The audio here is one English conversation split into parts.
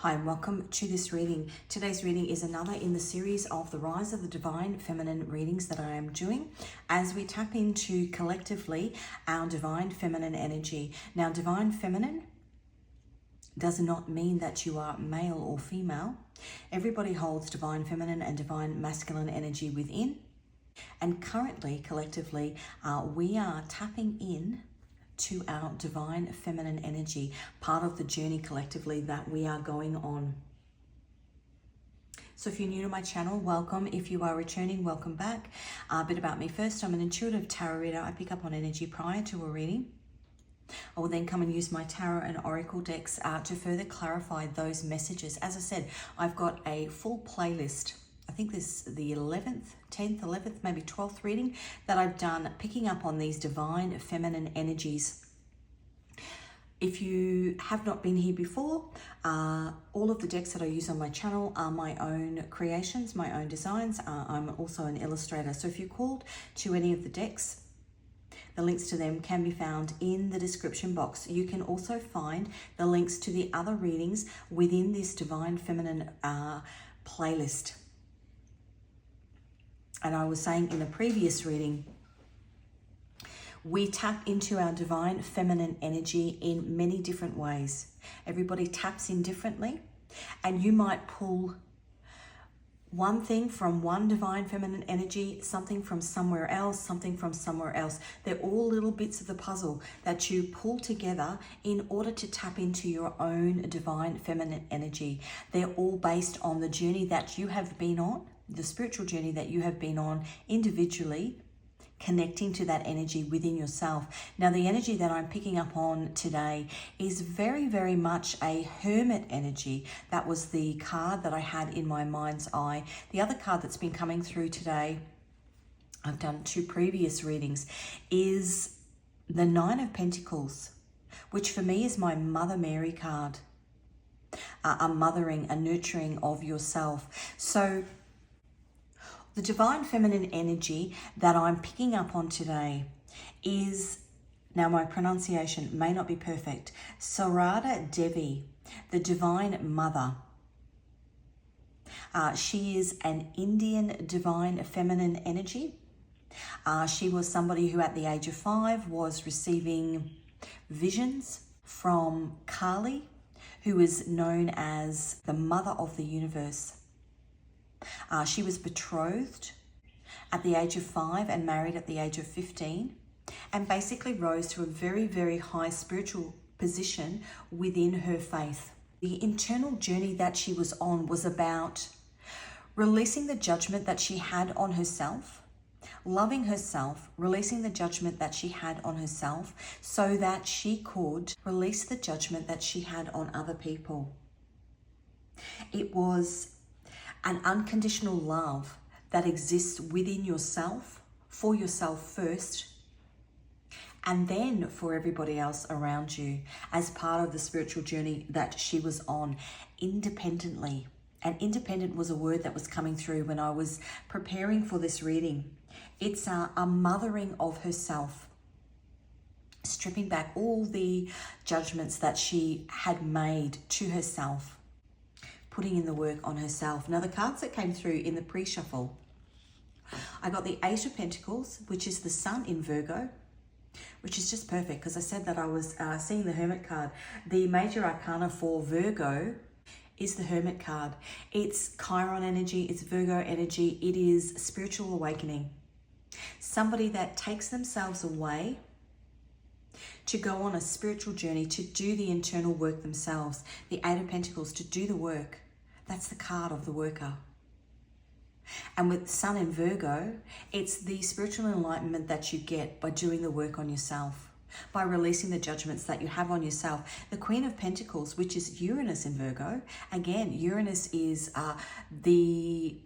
Hi and welcome to this reading. Today's reading is another in the series of the Rise of the Divine Feminine readings that I am doing as we tap into collectively our divine feminine energy. Now, divine feminine does not mean that you are male or female. Everybody holds divine feminine and divine masculine energy within. And currently, collectively, we are tapping in to our divine feminine energy, part of the journey collectively that we are going on. So if you're new to my channel, welcome. If you are returning, welcome back. A bit about me first. I'm an intuitive tarot reader. I pick up on energy prior to a reading. I will then come and use my tarot and oracle decks to further clarify those messages. As I said, I've got a full playlist. I think this is the 11th, 10th, 11th, maybe 12th reading that I've done picking up on these divine feminine energies. If you have not been here before, all of the decks that I use on my channel are my own creations, my own designs. I'm also an illustrator. So if you're called to any of the decks, the links to them can be found in the description box. You can also find the links to the other readings within this divine feminine playlist. And I was saying in the previous reading, we tap into our divine feminine energy in many different ways. Everybody taps in differently, and you might pull one thing from one divine feminine energy, something from somewhere else, something from somewhere else. They're all little bits of the puzzle that you pull together in order to tap into your own divine feminine energy. They're all based on the journey that you have been on, the spiritual journey that you have been on individually, connecting to that energy within yourself. Now, the energy that I'm picking up on today is very, very much a hermit energy. That was the card that I had in my mind's eye. The other card that's been coming through today, I've done two previous readings, is the Nine of Pentacles, which for me is my Mother Mary card. A mothering, a nurturing of yourself. So the divine feminine energy that I'm picking up on today is, now my pronunciation may not be perfect, Sarada Devi, the divine mother. She is an Indian divine feminine energy. She was somebody who at the age of 5 was receiving visions from Kali, who is known as the mother of the universe. She was betrothed at the age of 5 and married at the age of 15, and basically rose to a very, very high spiritual position within her faith. The internal journey that she was on was about releasing the judgment that she had on herself, loving herself, releasing the judgment that she had on herself so that she could release the judgment that she had on other people. It was an unconditional love that exists within yourself, for yourself first, and then for everybody else around you as part of the spiritual journey that she was on independently. And independent was a word that was coming through when I was preparing for this reading. It's a mothering of herself, stripping back all the judgments that she had made to herself, putting in the work on herself. Now, the cards that came through in the pre-shuffle, I got the Eight of Pentacles, which is the Sun in Virgo, which is just perfect because I said that I was seeing the Hermit card. The major arcana for Virgo is the Hermit card. It's Chiron energy, it's Virgo energy, it is spiritual awakening. Somebody that takes themselves away to go on a spiritual journey, to do the internal work themselves. The Eight of Pentacles, to do the work. That's the card of the worker. And with Sun in Virgo, it's the spiritual enlightenment that you get by doing the work on yourself, by releasing the judgments that you have on yourself. The Queen of Pentacles, which is Uranus in Virgo. Again, Uranus is the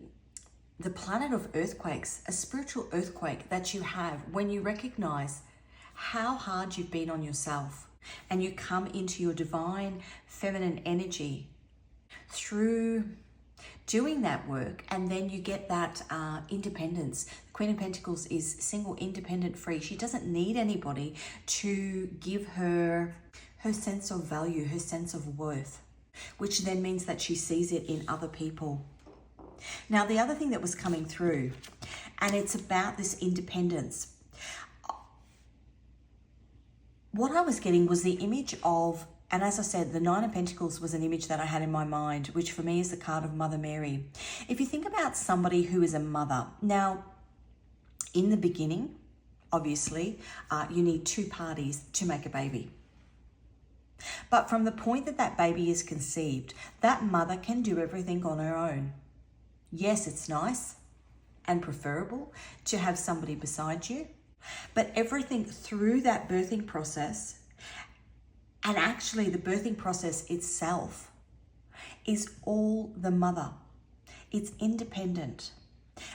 planet of earthquakes, a spiritual earthquake that you have when you recognize how hard you've been on yourself and you come into your divine feminine energy through doing that work, and then you get that independence. The Queen of Pentacles is single, independent, free. She doesn't need anybody to give her sense of value, her sense of worth. which then means that she sees it in other people. Now, the other thing that was coming through, and it's about this independence. What I was getting was the image of, and as I said, the Nine of Pentacles was an image that I had in my mind, which for me is the card of Mother Mary. If you think about somebody who is a mother, now, in the beginning, obviously, you need two parties to make a baby. But from the point that that baby is conceived, that mother can do everything on her own. Yes, it's nice and preferable to have somebody beside you, but everything through that birthing process, and actually the birthing process itself, is all the mother. It's independent.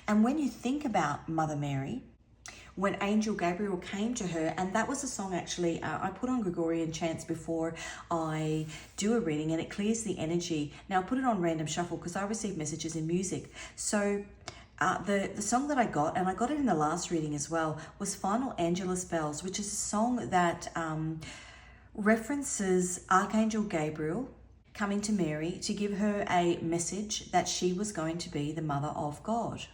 And when you think about Mother Mary, when Angel Gabriel came to her, and that was a song actually, I put on Gregorian chants before I do a reading, and it clears the energy. Now I put it on random shuffle because I receive messages in music. So the song that I got, and I got it in the last reading as well, was Final Angelus Bells, which is a song that references Archangel Gabriel coming to Mary to give her a message that she was going to be the mother of God.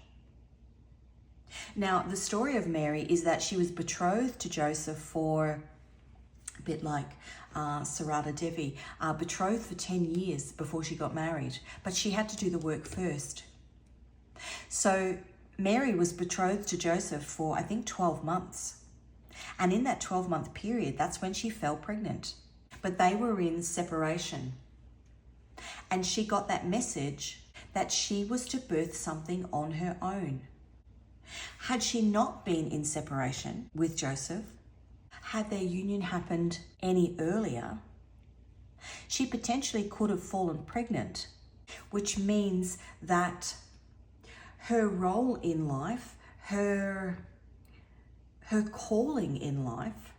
Now, the story of Mary is that she was betrothed to Joseph for, a bit like Sarada Devi, betrothed for 10 years before she got married, but she had to do the work first. So Mary was betrothed to Joseph for, I think, 12 months. And in that 12-month period, that's when she fell pregnant. But they were in separation. And she got that message that she was to birth something on her own. Had she not been in separation with Joseph, had their union happened any earlier, she potentially could have fallen pregnant, which means that her role in life, her calling in life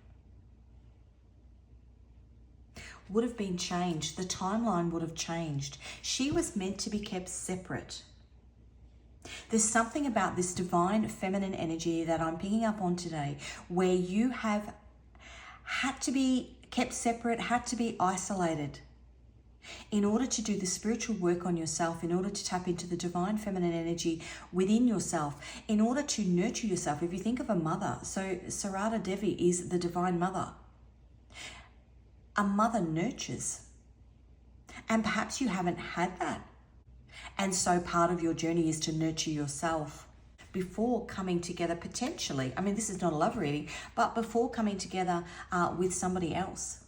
would have been changed. The timeline would have changed. She was meant to be kept separate. There's something about this divine feminine energy that I'm picking up on today, where you have had to be kept separate, had to be isolated in order to do the spiritual work on yourself, in order to tap into the divine feminine energy within yourself, in order to nurture yourself. If you think of a mother, so Sarada Devi is the divine mother. A mother nurtures. And perhaps you haven't had that. And so part of your journey is to nurture yourself before coming together potentially. I mean, this is not a love reading, but before coming together with somebody else.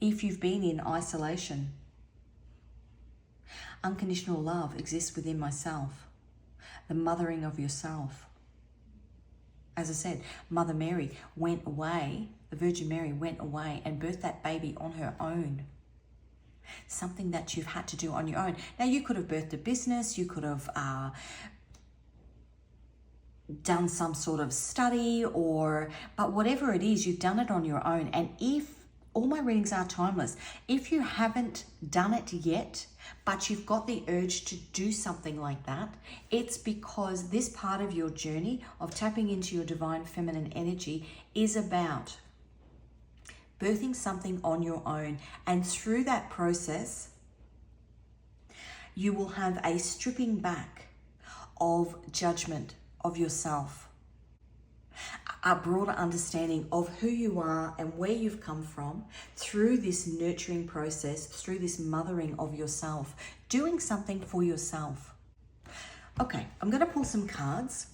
If you've been in isolation. Unconditional love exists within myself. The mothering of yourself. As I said, Mother Mary went away, the Virgin Mary went away and birthed that baby on her own. Something that you've had to do on your own. Now, you could have birthed a business, you could have done some sort of study, but whatever it is, you've done it on your own. And if, all my readings are timeless, if you haven't done it yet, but you've got the urge to do something like that, it's because this part of your journey of tapping into your divine feminine energy is about birthing something on your own. And through that process, you will have a stripping back of judgment of yourself, a broader understanding of who you are and where you've come from through this nurturing process, through this mothering of yourself, doing something for yourself. Okay, I'm going to pull some cards.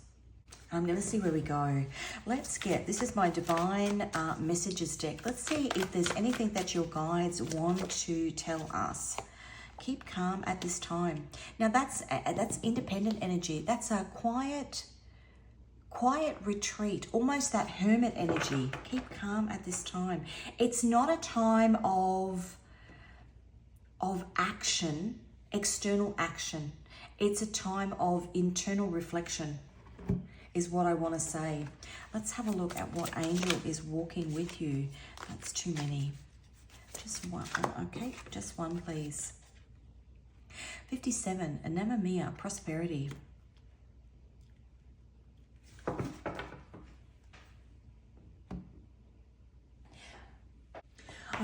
I'm going to see where we go. This is my Divine Messages deck. Let's see if there's anything that your guides want to tell us. Keep calm at this time. Now that's independent energy. That's a quiet retreat, almost that hermit energy. Keep calm at this time. It's not a time of action, external action. It's a time of internal reflection, is what I want to say. Let's have a look at what angel is walking with you. That's too many. Just one. Okay, just one, please. 57, Anama Mia, prosperity.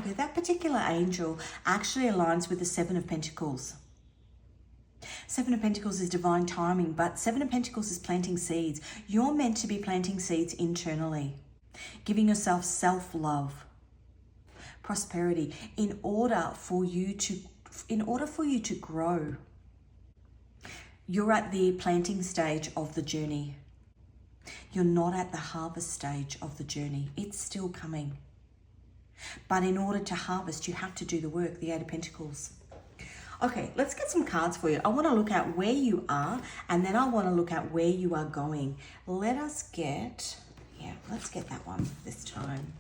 Okay, that particular angel actually aligns with the Seven of Pentacles. Seven of Pentacles is divine timing, but Seven of Pentacles is planting seeds. You're meant to be planting seeds internally, giving yourself self-love, prosperity, in order for you to grow. You're at the planting stage of the journey. You're not at the harvest stage of the journey. It's still coming. But in order to harvest, you have to do the work, the Eight of Pentacles. Okay, let's get some cards for you. I want to look at where you are, and then I want to look at where you are going. Let's get that one this time.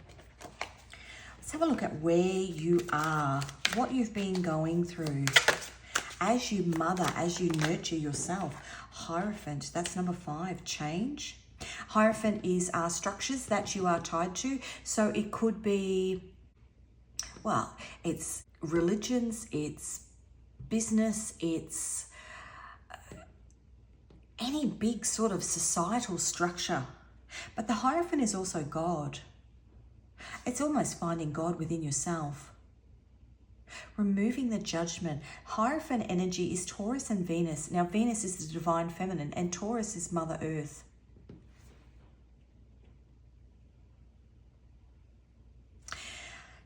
Let's have a look at where you are, what you've been going through as you mother, as you nurture yourself. Hierophant, that's number 5, change. Hierophant is structures that you are tied to. So it could be, well, it's religions, it's business, it's any big sort of societal structure. But the Hierophant is also God. It's almost finding God within yourself. Removing the judgment. Hierophant energy is Taurus and Venus. Now, Venus is the divine feminine and Taurus is Mother Earth.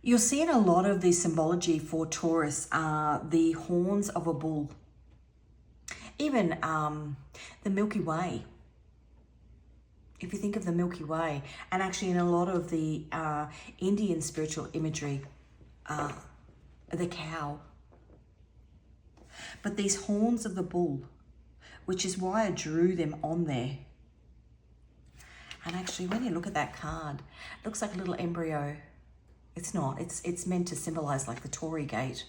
You're seeing a lot of the symbology for Taurus, the horns of a bull. Even the Milky Way. If you think of the Milky Way, and actually in a lot of the Indian spiritual imagery, the cow. But these horns of the bull, which is why I drew them on there. And actually, when you look at that card, it looks like a little embryo. It's not. It's meant to symbolize like the Tory gate.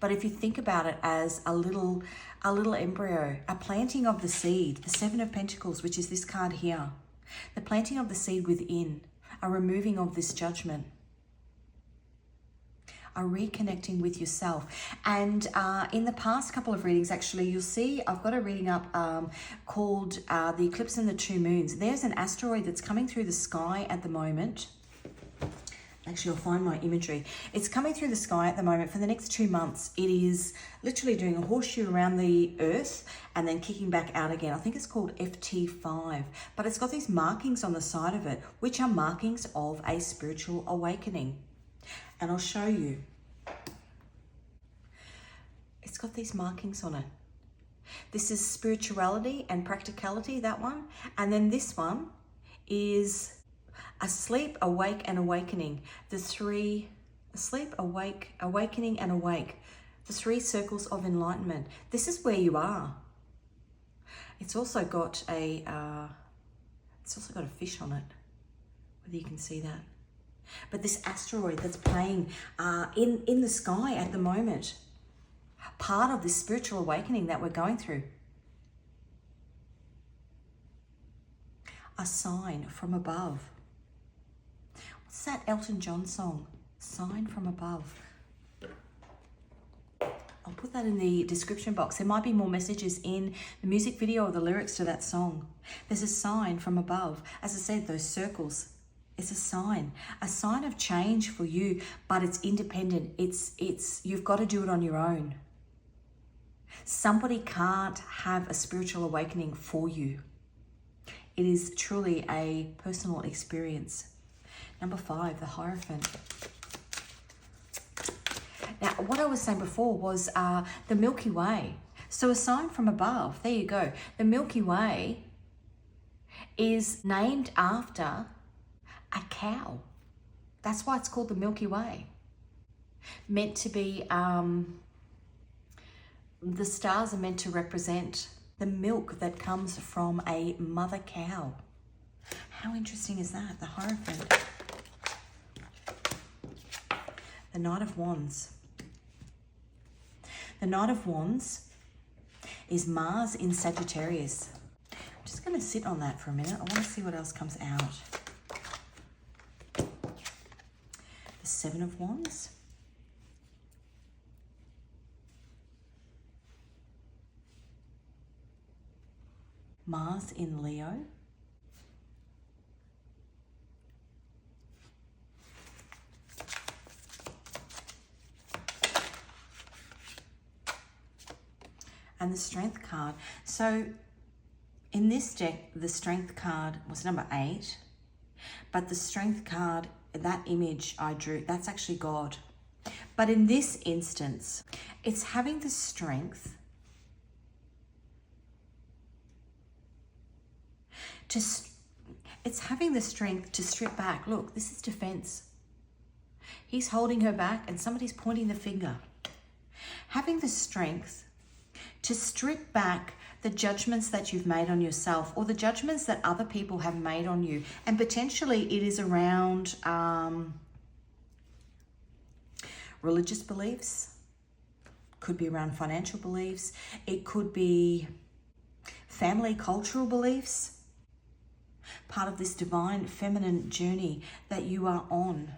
But if you think about it as a little embryo, a planting of the seed, the Seven of Pentacles, which is this card here, the planting of the seed within, a removing of this judgment, a reconnecting with yourself. And in the past couple of readings, actually, you'll see I've got a reading up called The Eclipse and the Two Moons. There's an asteroid that's coming through the sky at the moment. Actually, I'll find my imagery. It's coming through the sky at the moment for the next 2 months. It is literally doing a horseshoe around the Earth and then kicking back out again. I think it's called FT5, but it's got these markings on the side of it, which are markings of a spiritual awakening. And I'll show you. It's got these markings on it. This is spirituality and practicality, that one. And then this one is asleep, awake, and awakening. The 3, asleep, awake, awakening, and awake. The 3 circles of enlightenment. This is where you are. It's also got a fish on it, whether you can see that. But this asteroid that's playing in the sky at the moment, part of this spiritual awakening that we're going through. A sign from above. What's that Elton John song? Sign from above. I'll put that in the description box. There might be more messages in the music video or the lyrics to that song. There's a sign from above. As I said, those circles. It's a sign of change for you, but it's independent. It's you've got to do it on your own. Somebody can't have a spiritual awakening for you. It is truly a personal experience. Number 5, the Hierophant. Now, what I was saying before was the Milky Way. So a sign from above, there you go. The Milky Way is named after a cow. That's why it's called the Milky Way. Meant to be, the stars are meant to represent the milk that comes from a mother cow. How interesting is that? The Hierophant. The Knight of Wands. The Knight of Wands is Mars in Sagittarius. I'm just going to sit on that for a minute. I want to see what else comes out. The Seven of Wands. Mars in Leo. and the Strength card. So in this deck, the Strength card was number 8, but the Strength card, that image I drew, that's actually God. But in this instance, it's having the strength to strip back. Look, this is defense. He's holding her back and somebody's pointing the finger. Having the strength to strip back the judgments that you've made on yourself, or the judgments that other people have made on you. And potentially it is around religious beliefs, could be around financial beliefs, it could be family cultural beliefs, part of this divine feminine journey that you are on.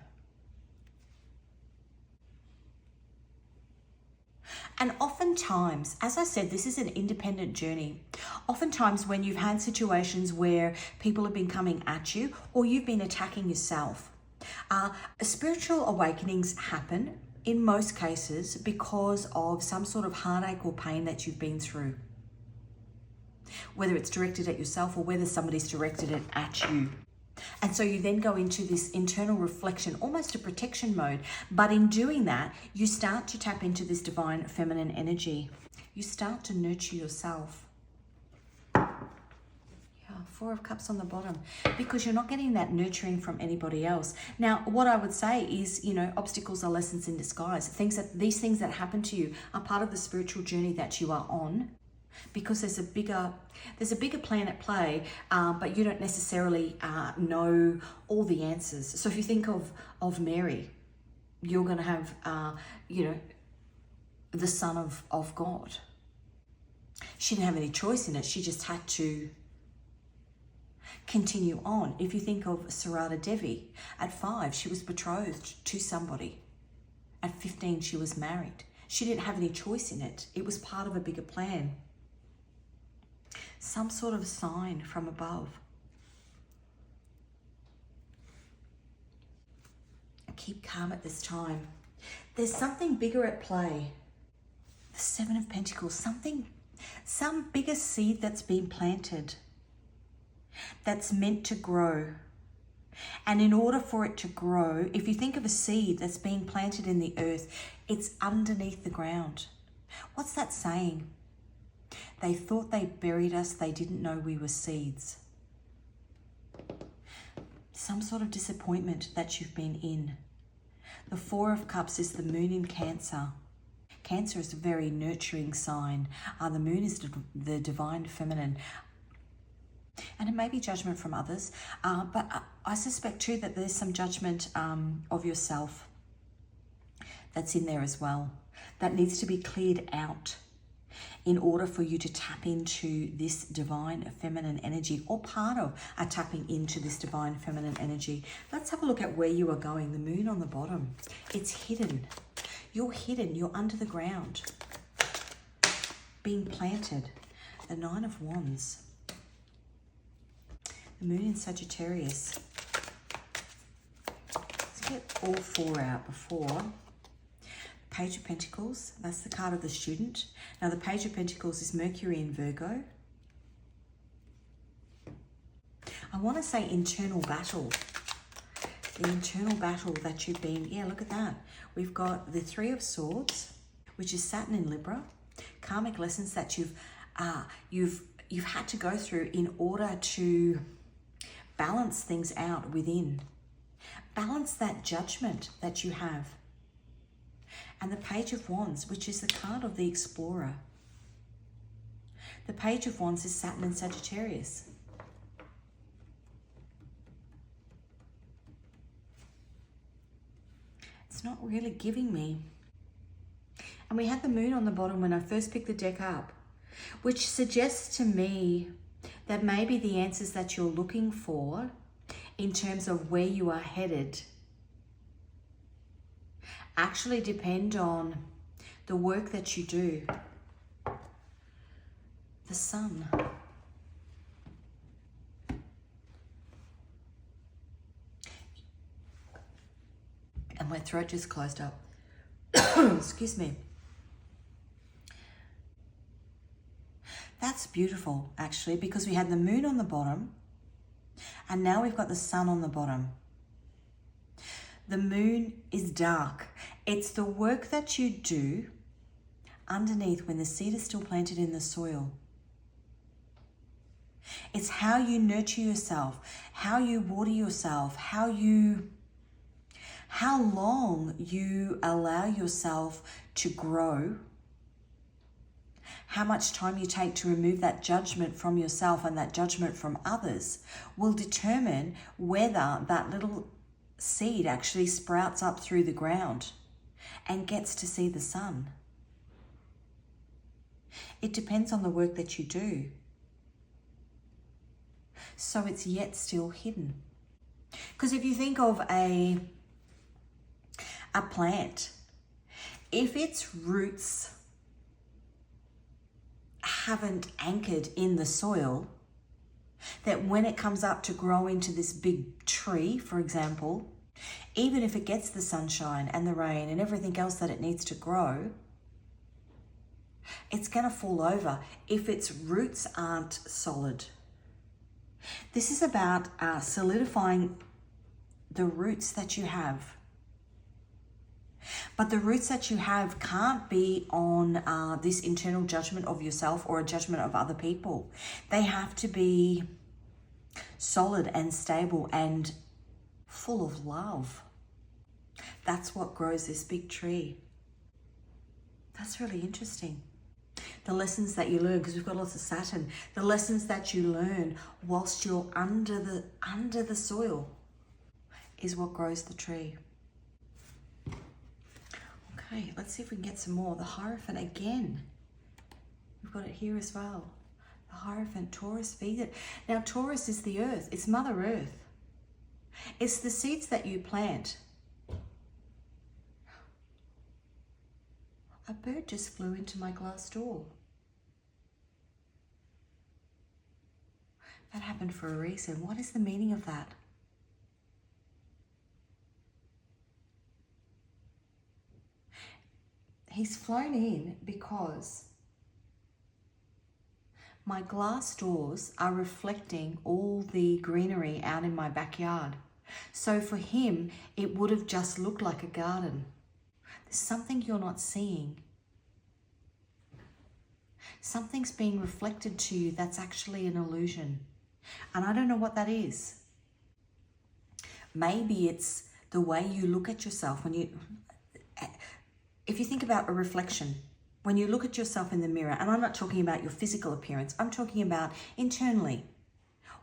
And oftentimes, as I said, this is an independent journey. Oftentimes when you've had situations where people have been coming at you or you've been attacking yourself, spiritual awakenings happen in most cases because of some sort of heartache or pain that you've been through. Whether it's directed at yourself or whether somebody's directed it at you. And so you then go into this internal reflection, almost a protection mode. But in doing that, you start to tap into this divine feminine energy. You start to nurture yourself. Yeah, 4 of Cups on the bottom, because you're not getting that nurturing from anybody else. Now, what I would say is, obstacles are lessons in disguise. These things that happen to you are part of the spiritual journey that you are on. Because there's a bigger plan at play, but you don't necessarily know all the answers. So if you think of Mary, you're going to have, the Son of God. She didn't have any choice in it. She just had to continue on. If you think of Sarada Devi, at 5, she was betrothed to somebody. At 15, she was married. She didn't have any choice in it. It was part of a bigger plan. Some sort of sign from above. Keep calm at this time. There's something bigger at play. The 7 of Pentacles, some bigger seed that's been planted, that's meant to grow. And in order for it to grow, if you think of a seed that's being planted in the earth, it's underneath the ground. What's that saying? They thought they buried us, they didn't know we were seeds. Some sort of disappointment that you've been in. The 4 of Cups is the moon in Cancer. Cancer is a very nurturing sign. The moon is the divine feminine. And it may be judgment from others, but I suspect too that there's some judgment of yourself that's in there as well. That needs to be cleared out in order for you to tap into this divine feminine energy, or part of tapping into this divine feminine energy. Let's have a look at where you are going. The moon on the bottom. It's hidden. You're hidden. You're under the ground. Being planted. The 9 of Wands. The moon in Sagittarius. Let's get all 4 out before. Page of Pentacles, that's the card of the student. Now the Page of Pentacles is Mercury in Virgo. I want to say internal battle. The internal battle that you've been, yeah, look at that. We've got the 3 of Swords, which is Saturn in Libra. Karmic lessons that you've had to go through in order to balance things out within. Balance that judgment that you have. And the Page of Wands, which is the card of the explorer. The Page of Wands is Saturn in Sagittarius. It's not really giving me. And we had the moon on the bottom when I first picked the deck up, which suggests to me that maybe the answers that you're looking for in terms of where you are headed actually depend on the work that you do. The Sun. And my throat just closed up. Excuse me. That's beautiful, actually, because we had the moon on the bottom and now we've got the sun on the bottom. The moon is dark. It's the work that you do underneath when the seed is still planted in the soil. It's how you nurture yourself, how you water yourself, how long you allow yourself to grow, how much time you take to remove that judgment from yourself and that judgment from others will determine whether that little seed actually sprouts up through the ground and gets to see the sun. It depends on the work that you do. So it's yet still hidden. Because if you think of a plant, if its roots haven't anchored in the soil, that when it comes up to grow into this big tree, for example, even if it gets the sunshine and the rain and everything else that it needs to grow, it's going to fall over if its roots aren't solid. This is about solidifying the roots that you have. But the roots that you have can't be on this internal judgment of yourself or a judgment of other people. They have to be solid and stable and full of love. That's what grows this big tree. That's really interesting. The lessons that you learn, because we've got lots of Saturn, the lessons that you learn whilst you're under the soil is what grows the tree. Okay, let's see if we can get some more. The Hierophant again. We've got it here as well. The Hierophant, Taurus, feed it. Now, Taurus is the earth. It's Mother Earth. It's the seeds that you plant. A bird just flew into my glass door. That happened for a reason. What is the meaning of that? He's flown in because my glass doors are reflecting all the greenery out in my backyard. So for him, it would have just looked like a garden. There's something you're not seeing. Something's being reflected to you that's actually an illusion. And I don't know what that is. Maybe it's the way you look at yourself when if you think about a reflection, when you look at yourself in the mirror, and I'm not talking about your physical appearance, I'm talking about internally.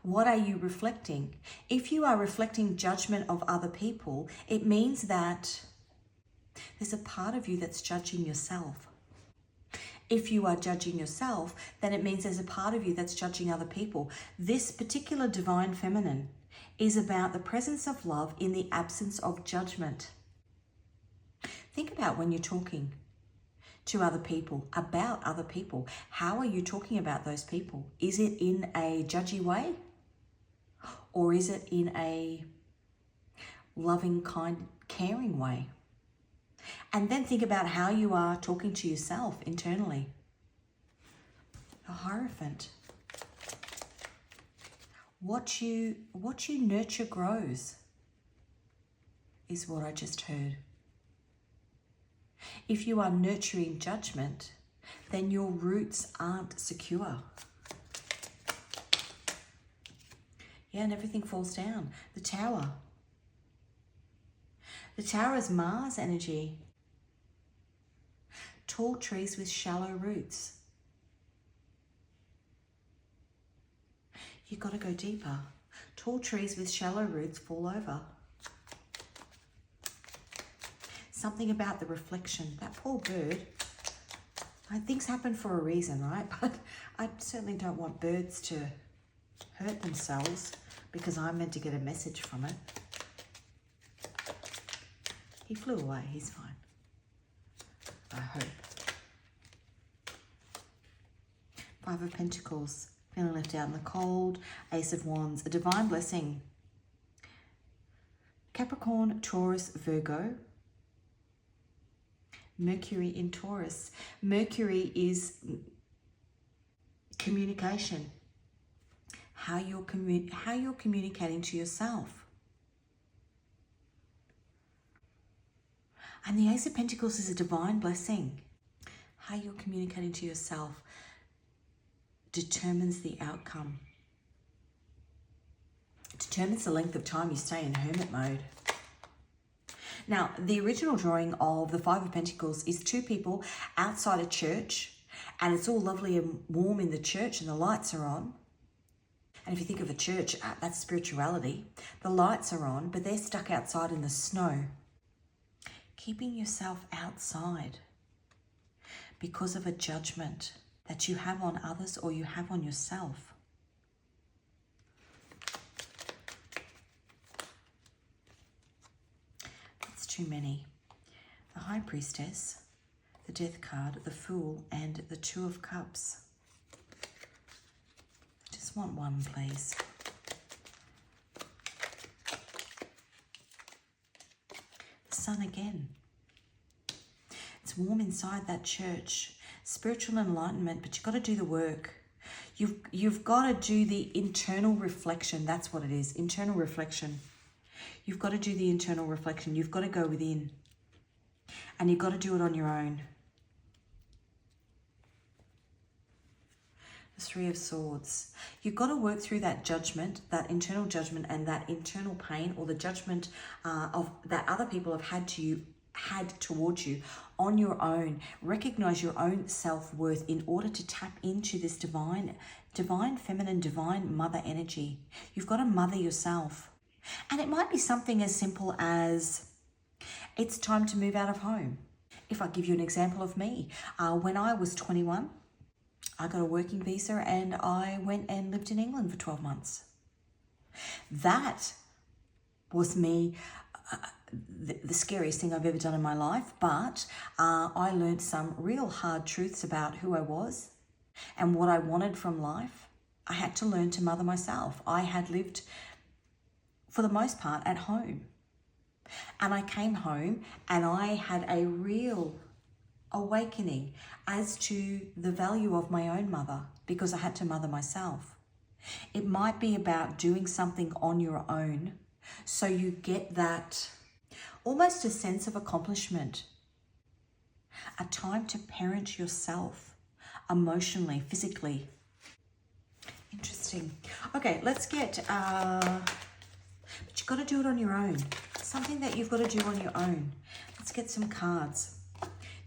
What are you reflecting? If you are reflecting judgment of other people, it means that there's a part of you that's judging yourself. If you are judging yourself, then it means there's a part of you that's judging other people. This particular divine feminine is about the presence of love in the absence of judgment. Think about when you're talking to other people, about other people. How are you talking about those people? Is it in a judgy way? Or is it in a loving, kind, caring way? And then think about how you are talking to yourself internally. A Hierophant. What you nurture grows is what I just heard. If you are nurturing judgment, then your roots aren't secure. Yeah, and everything falls down. The Tower. The Tower is Mars energy. Tall trees with shallow roots. You've got to go deeper. Tall trees with shallow roots fall over. Something about the reflection. That poor bird. Things happen for a reason, right? But I certainly don't want birds to hurt themselves because I'm meant to get a message from it. He flew away. He's fine. I hope. Five of Pentacles. Feeling left out in the cold. Ace of Wands. A divine blessing. Capricorn, Taurus, Virgo. Mercury in Taurus. Mercury is communication. How you're communicating to yourself. And the Ace of Pentacles is a divine blessing. How you're communicating to yourself determines the outcome. It determines the length of time you stay in hermit mode. Now, the original drawing of the Five of Pentacles is two people outside a church, and it's all lovely and warm in the church and the lights are on. And if you think of a church, that's spirituality. The lights are on, but they're stuck outside in the snow. Keeping yourself outside because of a judgment that you have on others or you have on yourself. That's too many. The High Priestess, the Death card, the Fool, and the Two of Cups. I just want one, please. The Sun again. It's warm inside that church. Spiritual enlightenment, but you've got to do the work. You've got to do the internal reflection. That's what it is, internal reflection. You've got to do the internal reflection. You've got to go within. And you've got to do it on your own. The Three of Swords. You've got to work through that judgment, that internal judgment and that internal pain, or the judgment of that other people have had towards you on your own. Recognize your own self-worth in order to tap into this divine feminine, divine mother energy. You've got to mother yourself. And it might be something as simple as it's time to move out of home. If I give you an example of me, when I was 21, I got a working visa and I went and lived in England for 12 months. That was me, the scariest thing I've ever done in my life, but I learned some real hard truths about who I was and what I wanted from life. I had to learn to mother myself. I had lived, for the most part, at home. And I came home and I had a real awakening as to the value of my own mother, because I had to mother myself. It might be about doing something on your own so you get that almost a sense of accomplishment, a time to parent yourself emotionally, physically. Interesting. Okay, let's get, but you've got to do it on your own. Something that you've got to do on your own. Let's get some cards.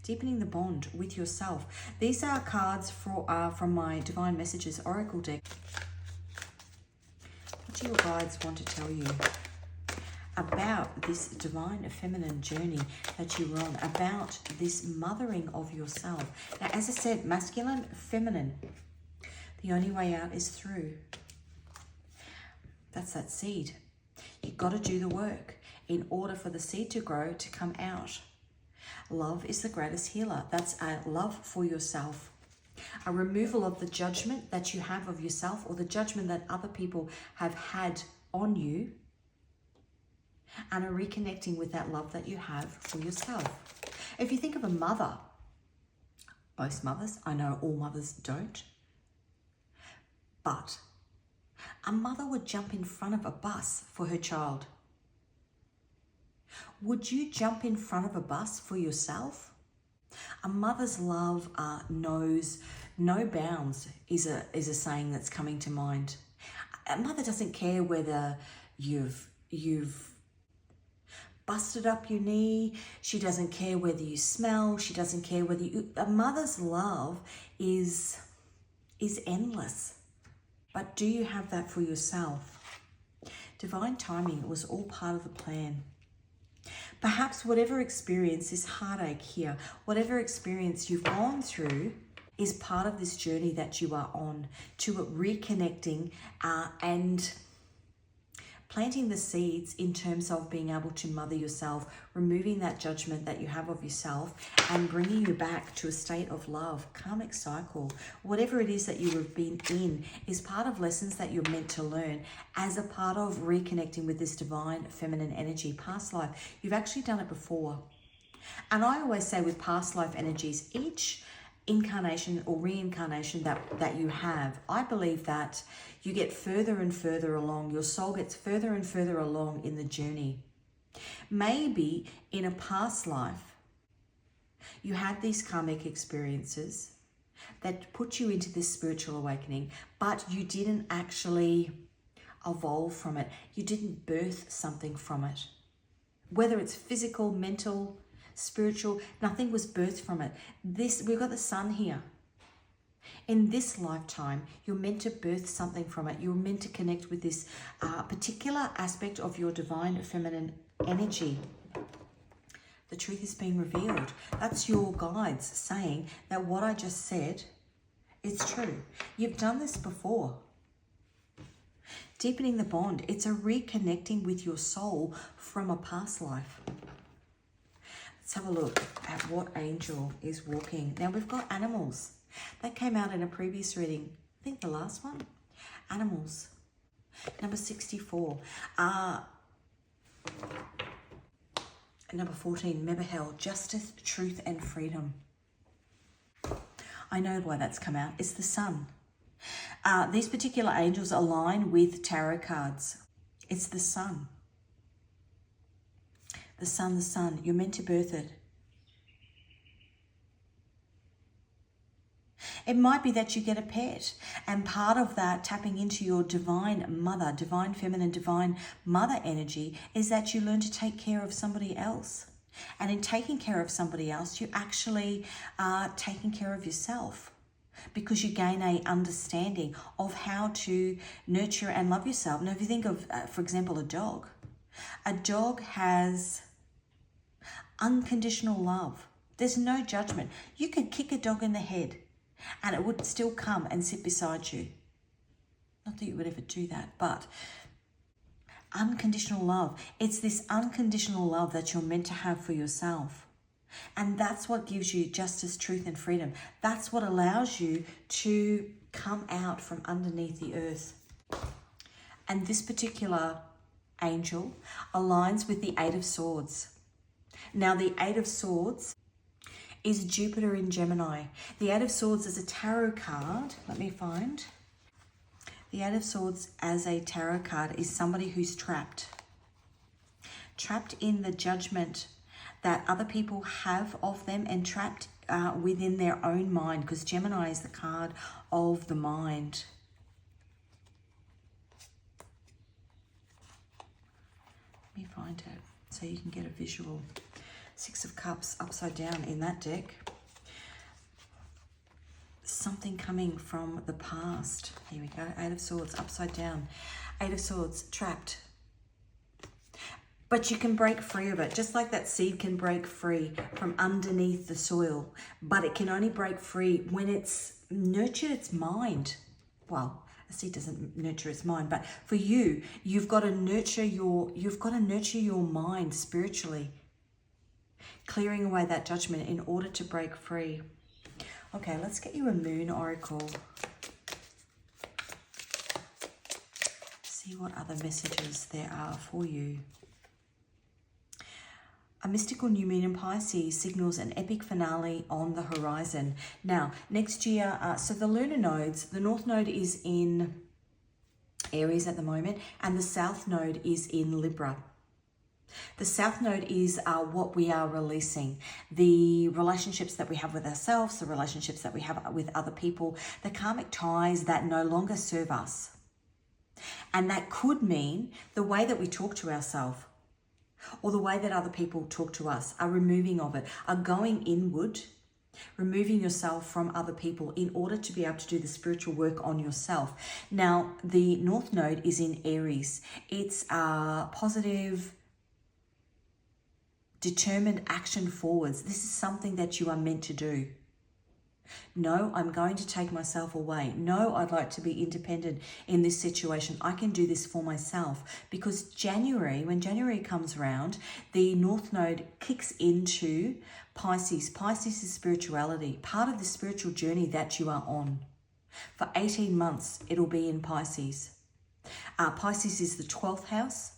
Deepening the bond with yourself. These are cards from my Divine Messages Oracle deck. What do your guides want to tell you about this divine feminine journey that you're on, about this mothering of yourself? Now, as I said, masculine, feminine. The only way out is through. That's that seed. You've got to do the work in order for the seed to grow, to come out. Love is the greatest healer. That's a love for yourself. A removal of the judgment that you have of yourself, or the judgment that other people have had on you, and a reconnecting with that love that you have for yourself. If you think of a mother, most mothers, I know all mothers don't, but a mother would jump in front of a bus for her child. Would you jump in front of a bus for yourself? A mother's love knows no bounds, is a saying that's coming to mind. A mother doesn't care whether you've busted up your knee. She doesn't care whether you smell. She doesn't care whether you... A mother's love is endless. But do you have that for yourself? Divine timing, it was all part of the plan. Perhaps whatever experience, this heartache here, whatever experience you've gone through is part of this journey that you are on, to reconnecting and planting the seeds in terms of being able to mother yourself, removing that judgment that you have of yourself and bringing you back to a state of love. Karmic cycle, whatever it is that you have been in, is part of lessons that you're meant to learn as a part of reconnecting with this divine feminine energy. Past life, you've actually done it before. And I always say with past life energies, each incarnation or reincarnation that you have, I believe that you get further and further along. Your soul gets further and further along in the journey. Maybe in a past life, you had these karmic experiences that put you into this spiritual awakening, but you didn't actually evolve from it. You didn't birth something from it. Whether it's physical, mental, spiritual, nothing was birthed from it. We've got the sun here. In this lifetime, you're meant to birth something from it. You're meant to connect with this particular aspect of your divine feminine energy. The truth is being revealed. That's your guides saying that what I just said is true. You've done this before. Deepening the bond. It's a reconnecting with your soul from a past life. Let's have a look at what angel is walking. Now we've got animals. That came out in a previous reading. I think the last one. Animals. Number 64. Number 14, Mebahel, justice, truth, and freedom. I know why that's come out. It's the sun. These particular angels align with tarot cards. It's the sun. The sun, the sun. You're meant to birth it. It might be that you get a pet, and part of that tapping into your divine mother, divine feminine, divine mother energy is that you learn to take care of somebody else. And in taking care of somebody else, you actually are taking care of yourself, because you gain a understanding of how to nurture and love yourself. Now, if you think of, for example, a dog has unconditional love. There's no judgment. You could kick a dog in the head and it would still come and sit beside you. Not that you would ever do that, but unconditional love. It's this unconditional love that you're meant to have for yourself. And that's what gives you justice, truth, and freedom. That's what allows you to come out from underneath the earth. And this particular angel aligns with the Eight of Swords. Now, the Eight of Swords is Jupiter in Gemini. The Eight of Swords is a tarot card. Let me find. The Eight of Swords as a tarot card is somebody who's trapped. Trapped in the judgment that other people have of them, and trapped within their own mind, because Gemini is the card of the mind. Let me find it so you can get a visual. Six of Cups upside down in that deck. Something coming from the past. Here we go. Eight of Swords upside down. Eight of Swords trapped. But you can break free of it, just like that seed can break free from underneath the soil. But it can only break free when it's nurtured its mind. Well, a seed doesn't nurture its mind, but for you, you've got to nurture your mind spiritually, clearing away that judgment in order to break free. Okay, let's get you a moon oracle. See what other messages there are for you. A mystical new moon in Pisces signals an epic finale on the horizon. Now, next year, so the lunar nodes, the north node is in Aries at the moment, and the south node is in Libra. The south node is what we are releasing, the relationships that we have with ourselves, the relationships that we have with other people, the karmic ties that no longer serve us. And that could mean the way that we talk to ourselves, or the way that other people talk to us, are removing of it, are going inward, removing yourself from other people in order to be able to do the spiritual work on yourself. Now, the north node is in Aries. It's positive, determined action forwards. This is something that you are meant to do. No, I'm going to take myself away. No, I'd like to be independent in this situation. I can do this for myself. Because January, when January comes around, the North Node kicks into Pisces. Pisces is spirituality, part of the spiritual journey that you are on. For 18 months, it'll be in Pisces. Pisces is the 12th house,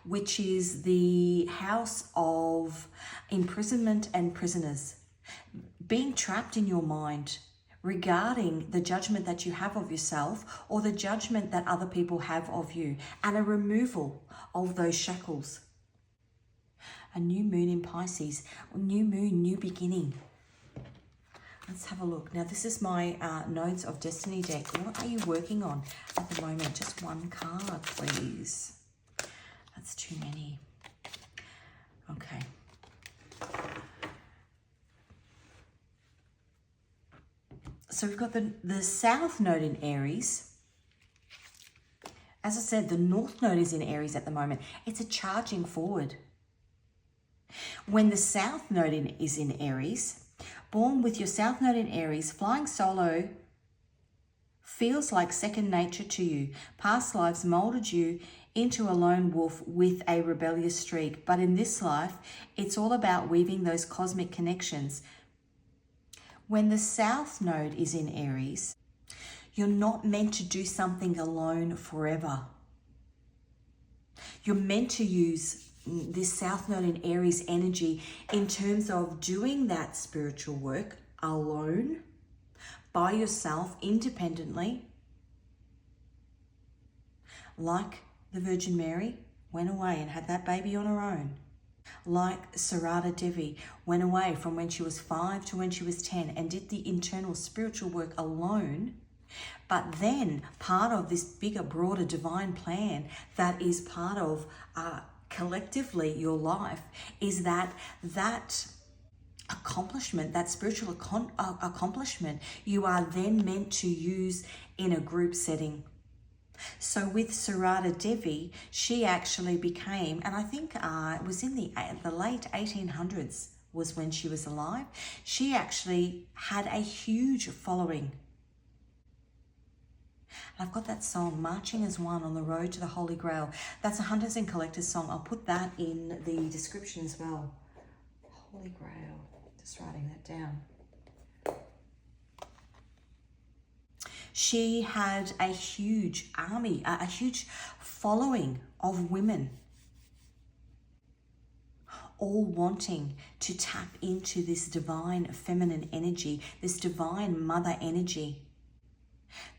which is the house of imprisonment and prisoners. being trapped in your mind regarding the judgment that you have of yourself or the judgment that other people have of you, and a removal of those shackles. A new moon in Pisces, new moon, new beginning. Let's have a look. Now, this is my Nodes of Destiny deck. What are you working on at the moment? Just one card, please. That's too many. Okay. So we've got the South Node in Aries. As I said, the North Node is in Aries at the moment. It's a charging forward. When the South Node is in Aries, born with your South Node in Aries, flying solo feels like second nature to you. Past lives molded you into a lone wolf with a rebellious streak. But in this life, it's all about weaving those cosmic connections. When the South Node is in Aries, you're not meant to do something alone forever. You're meant to use this South Node in Aries energy in terms of doing that spiritual work alone, by yourself, independently. Like the Virgin Mary went away and had that baby on her own. Like Sarada Devi went away from when she was 5 to when she was 10 and did the internal spiritual work alone. But then part of this bigger, broader divine plan that is part of collectively your life is that accomplishment, that spiritual accomplishment, you are then meant to use in a group setting. So with Sarada Devi, she actually became, and I think it was in the late 1800s was when she was alive, she actually had a huge following. And I've got that song, Marching as One on the Road to the Holy Grail. That's a Hunters and Collectors song. I'll put that in the description as well. Holy Grail, just writing that down. She had a huge army, a huge following of women, all wanting to tap into this divine feminine energy, this divine mother energy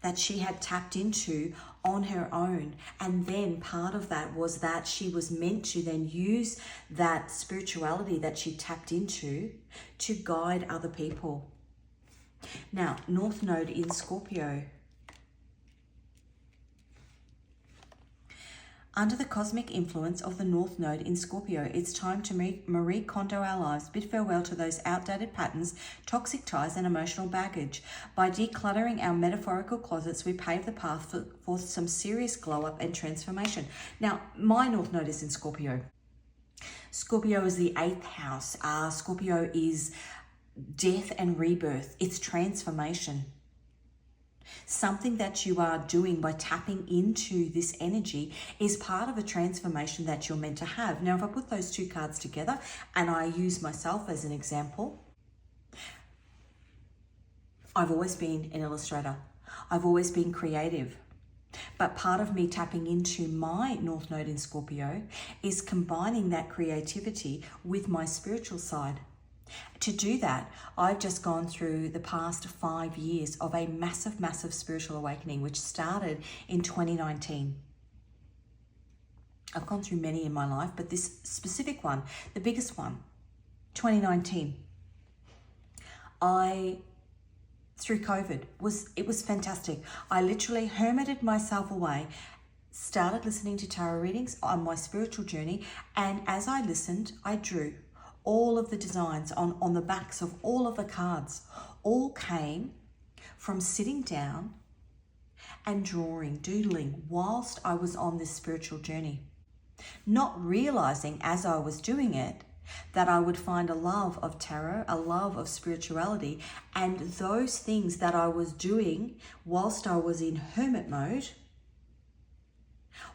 that she had tapped into on her own. And then part of that was that she was meant to then use that spirituality that she tapped into to guide other people. Now, North Node in Scorpio. Under the cosmic influence of the North Node in Scorpio, it's time to Marie Kondo our lives, bid farewell to those outdated patterns, toxic ties and emotional baggage. By decluttering our metaphorical closets, we pave the path for some serious glow up and transformation. Now, my North Node is in Scorpio. Scorpio is the 8th house. Scorpio is death and rebirth. It's transformation. Something that you are doing by tapping into this energy is part of a transformation that you're meant to have. Now, if I put those two cards together and I use myself as an example, I've always been an illustrator. I've always been creative. But part of me tapping into my North Node in Scorpio is combining that creativity with my spiritual side. To do that, I've just gone through the past 5 years of a massive, massive spiritual awakening, which started in 2019. I've gone through many in my life, but this specific one, the biggest one, 2019. Through COVID, it was fantastic. I literally hermited myself away, started listening to tarot readings on my spiritual journey, and as I listened, I drew. All of the designs on the backs of all of the cards all came from sitting down and drawing, doodling whilst I was on this spiritual journey. Not realizing as I was doing it that I would find a love of tarot, a love of spirituality, and those things that I was doing whilst I was in hermit mode,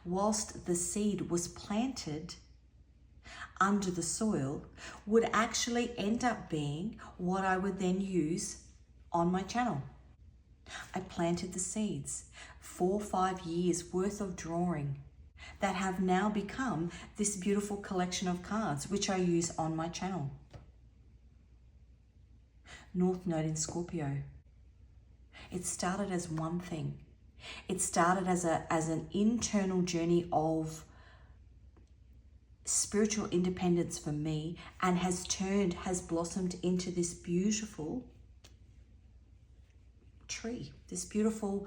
whilst the seed was planted under the soil, would actually end up being what I would then use on my channel. I planted the seeds, 4 or 5 years worth of drawing that have now become this beautiful collection of cards which I use on my channel. North Node in Scorpio. It started as one thing. It started as an internal journey of spiritual independence for me, and has blossomed into this beautiful tree, this beautiful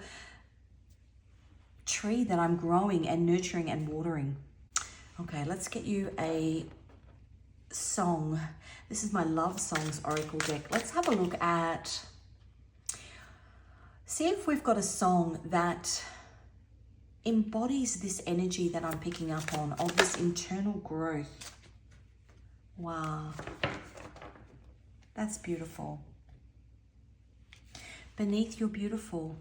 tree that I'm growing and nurturing and watering. Okay, let's get you a song. This is my Love Songs Oracle deck. Let's have a look at, see if we've got a song that embodies this energy that I'm picking up on, of this internal growth. Wow, that's beautiful. Beneath You're Beautiful.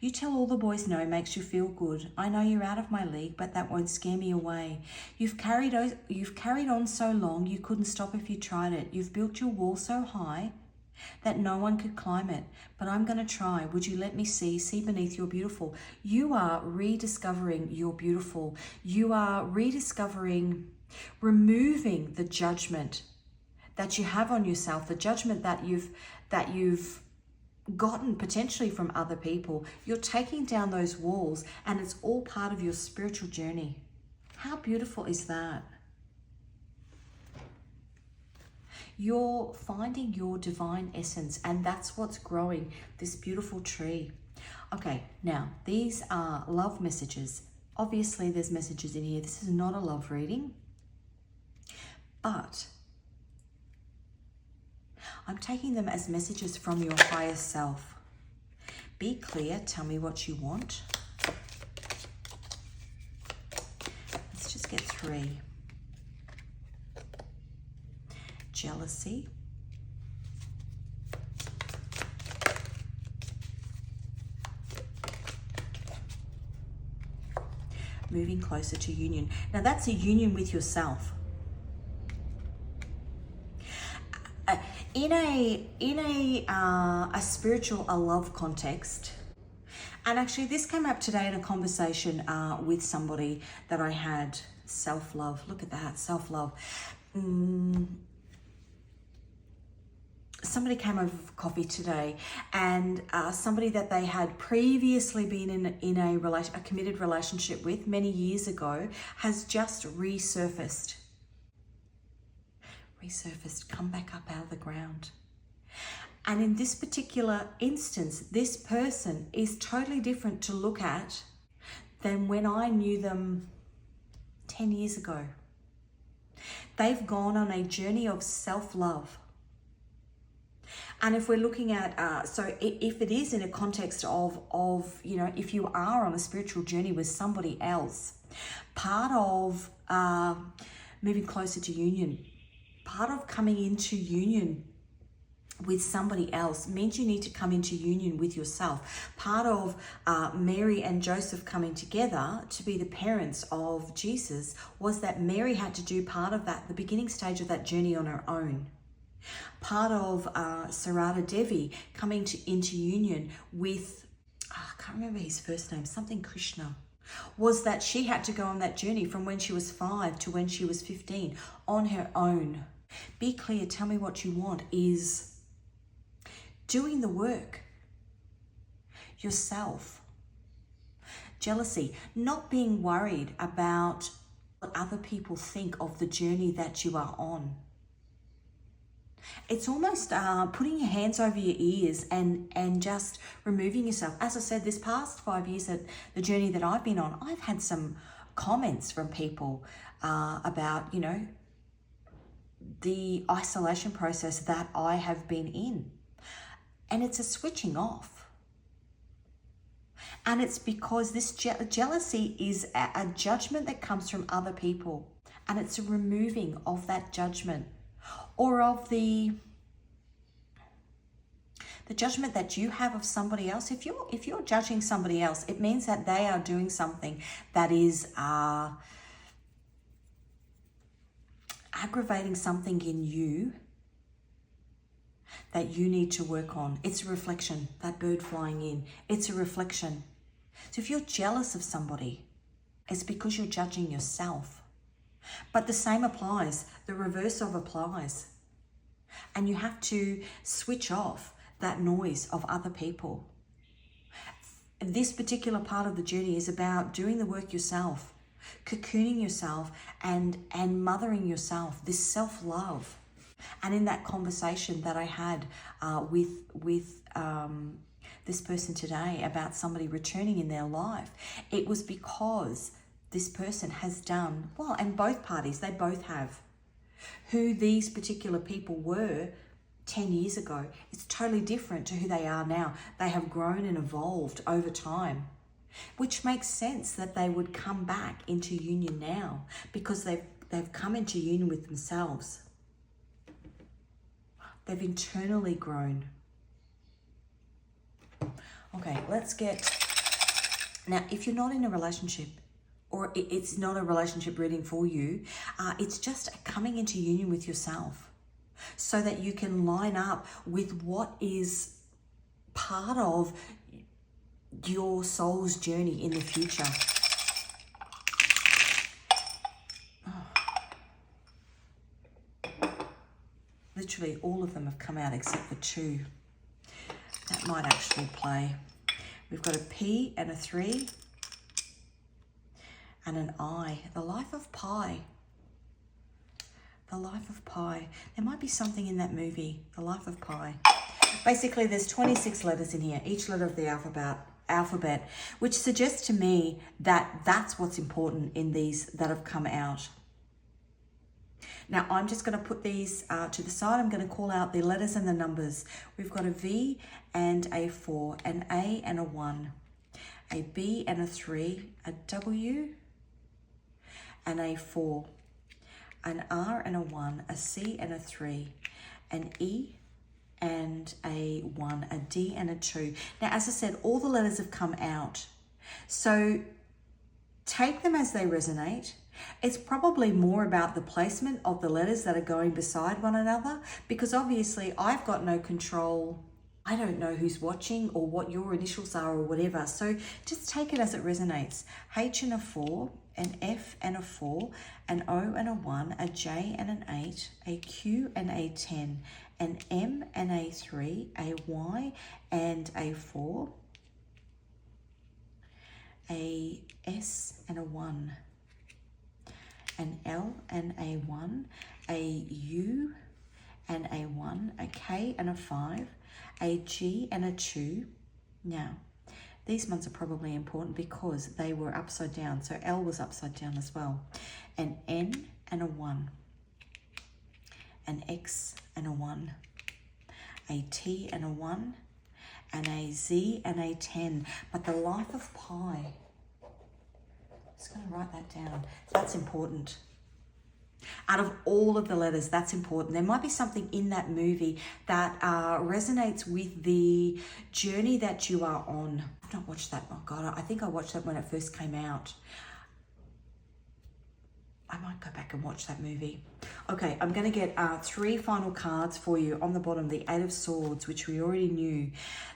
You tell all the boys no makes you feel good. I know you're out of my league, but that won't scare me away. You've carried on so long, you couldn't stop if you tried it. You've built your wall so high that no one could climb it, but I'm going to try. Would you let me see beneath You're Beautiful? You are rediscovering you're beautiful. You are rediscovering, removing the judgment that you have on yourself, the judgment that you've gotten potentially from other people. You're taking down those walls, and it's all part of your spiritual journey. How beautiful is that? You're finding your divine essence, and that's what's growing this beautiful tree. Okay, now these are love messages. Obviously there's messages in here. This is not a love reading, but I'm taking them as messages from your higher self. Be clear, tell me what you want. Let's just get 3. Jealousy. Moving closer to union. Now that's a union with yourself. In a spiritual, a love context, and actually this came up today in a conversation with somebody that I had. Self-love, look at that, self-love. Somebody came over for coffee today, and somebody that they had previously been in a committed relationship with many years ago has just resurfaced, come back up out of the ground. And in this particular instance, this person is totally different to look at than when I knew them 10 years ago. They've gone on a journey of self-love. And if we're looking at, so if it is in a context of, you know, if you are on a spiritual journey with somebody else, part of moving closer to union, part of coming into union with somebody else means you need to come into union with yourself. Part of Mary and Joseph coming together to be the parents of Jesus was that Mary had to do part of that, the beginning stage of that journey on her own. Part of Sarada Devi coming into union with, I can't remember his first name, something Krishna, was that she had to go on that journey from when she was 5 to when she was 15 on her own. Be clear, tell me what you want is doing the work yourself. Jealousy, not being worried about what other people think of the journey that you are on. It's almost putting your hands over your ears and just removing yourself. As I said, this past 5 years, that the journey that I've been on, I've had some comments from people about, you know, the isolation process that I have been in. And it's a switching off. And it's because this jealousy is a judgment that comes from other people. And it's a removing of that judgment, or of the judgment that you have of somebody else. If you're judging somebody else, it means that they are doing something that is aggravating something in you that you need to work on. It's a reflection. That bird flying in, it's a reflection. So if you're jealous of somebody, it's because you're judging yourself. But the same applies. The reverse of applies. And you have to switch off that noise of other people. This particular part of the journey is about doing the work yourself, cocooning yourself and mothering yourself, this self-love. And in that conversation that I had with this person today about somebody returning in their life, it was because this person has done, well, and both parties, they both have, who these particular people were 10 years ago. It's totally different to who they are now. They have grown and evolved over time, which makes sense that they would come back into union now because they've come into union with themselves. They've internally grown. Okay, let's get... Now, if you're not in a relationship, or it's not a relationship reading for you, it's just coming into union with yourself so that you can line up with what is part of your soul's journey in the future. Literally all of them have come out except for two. That might actually play. We've got a P and a 3 and an I. The life of Pi. The life of Pi. There might be something in that movie, The Life of Pi. Basically, there's 26 letters in here, each letter of the alphabet, which suggests to me that that's what's important in these that have come out. Now, I'm just going to put these to the side. I'm going to call out the letters and the numbers. We've got a V and a 4, an A and a 1, a B and a 3, a W and a 4, an R and a 1, a C and a 3, an E and a 1, a D and a 2. Now, as I said, all the letters have come out. So take them as they resonate. It's probably more about the placement of the letters that are going beside one another, because obviously I've got no control. I don't know who's watching or what your initials are or whatever. So just take it as it resonates. H and a 4, an F and a 4, an O and a 1, a J and an 8, a Q and a 10, an M and a 3, a Y and a 4, a S and a 1, an L and a 1, a U and a 1, a K and a 5, a G and a 2. Now, these ones are probably important because they were upside down. So L was upside down as well. An N and a 1, an X and a 1, a T and a 1, and a Z and a 10. But the life of Pi, just going to write that down. That's important. Out of all of the letters, that's important. There might be something in that movie that resonates with the journey that you are on. I've not watched that. Oh God, I think I watched that when it first came out. I might go back and watch that movie. Okay, I'm going to get 3 final cards for you on the bottom. The 8 of Swords, which we already knew.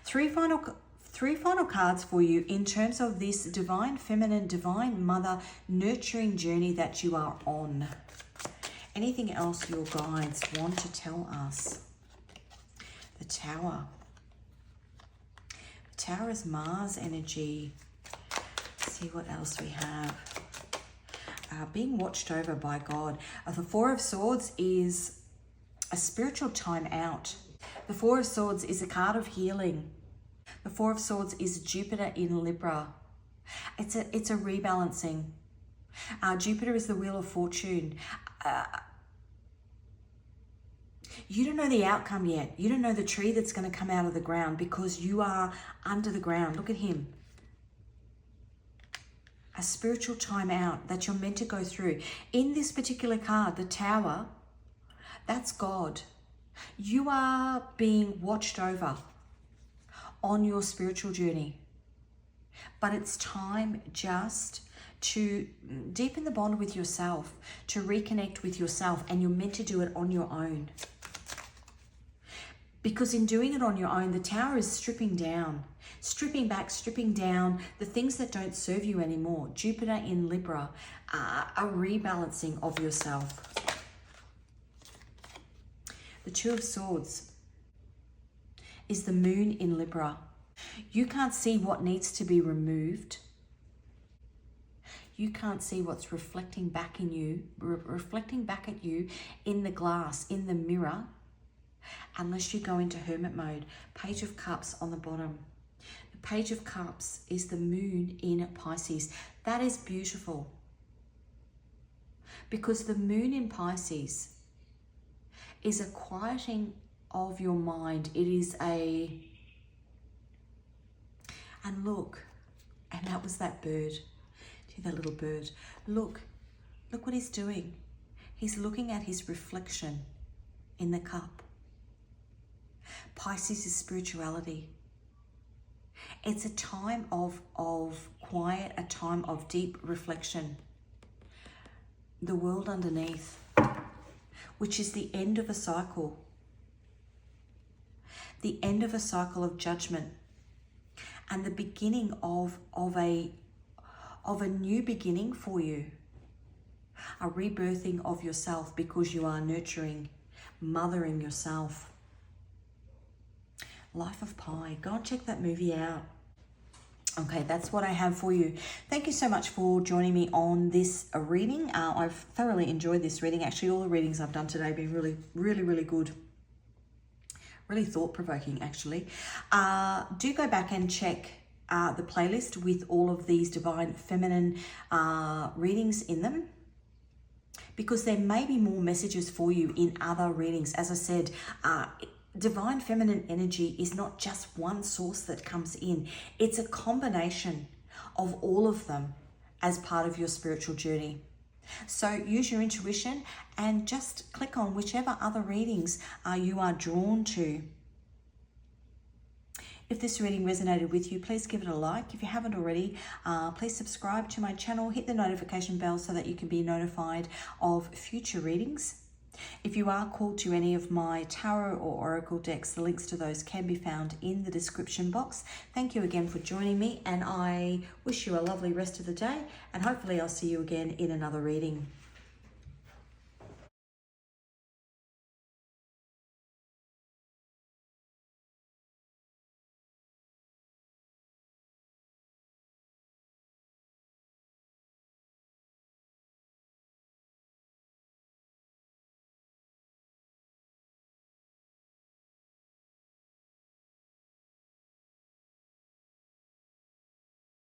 Three final cards for you in terms of this divine feminine, divine mother nurturing journey that you are on. Anything else your guides want to tell us? The Tower. The Tower is Mars energy. Let's see what else we have. Being watched over by God. The 4 of Swords is a spiritual time out. The 4 of Swords is a card of healing. The 4 of Swords is Jupiter in Libra. It's a rebalancing. Jupiter is the wheel of fortune. You don't know the outcome yet. You don't know the tree that's going to come out of the ground because you are under the ground. Look at him. A spiritual time out that you're meant to go through. In this particular card, the Tower, that's God. You are being watched over on your spiritual journey. But it's time just to deepen the bond with yourself, to reconnect with yourself, and you're meant to do it on your own. Because in doing it on your own, the Tower is stripping down, stripping back, stripping down the things that don't serve you anymore. Jupiter in Libra, a rebalancing of yourself. The Two of Swords is the moon in Libra. You can't see what needs to be removed. You can't see what's reflecting back in you, reflecting back at you in the glass, in the mirror, unless you go into hermit mode. Page of Cups on the bottom. The Page of Cups is the moon in Pisces. That is beautiful, because the moon in Pisces is a quieting of your mind. It is a, and look, and that was that bird. See that little bird? Look what he's doing. He's looking at his reflection in the cup. Pisces is spirituality. It's a time of quiet, a time of deep reflection. The world underneath, which is the end of a cycle. The end of a cycle of judgment, and the beginning of a new beginning for you. A rebirthing of yourself, because you are nurturing, mothering yourself. Life of Pi. Go and check that movie out. Okay, that's what I have for you. Thank you so much for joining me on this reading. I've thoroughly enjoyed this reading. Actually, all the readings I've done today have been really good. Really thought-provoking, actually. Do go back and check the playlist with all of these divine feminine readings in them, because there may be more messages for you in other readings. As I said, divine feminine energy is not just one source that comes in. It's a combination of all of them as part of your spiritual journey. So use your intuition and just click on whichever other readings you are drawn to. If this reading resonated with you, please give it a like. If you haven't already, please subscribe to my channel, hit the notification bell so that you can be notified of future readings. If you are called to any of my tarot or oracle decks, the links to those can be found in the description box. Thank you again for joining me, and I wish you a lovely rest of the day, and hopefully I'll see you again in another reading.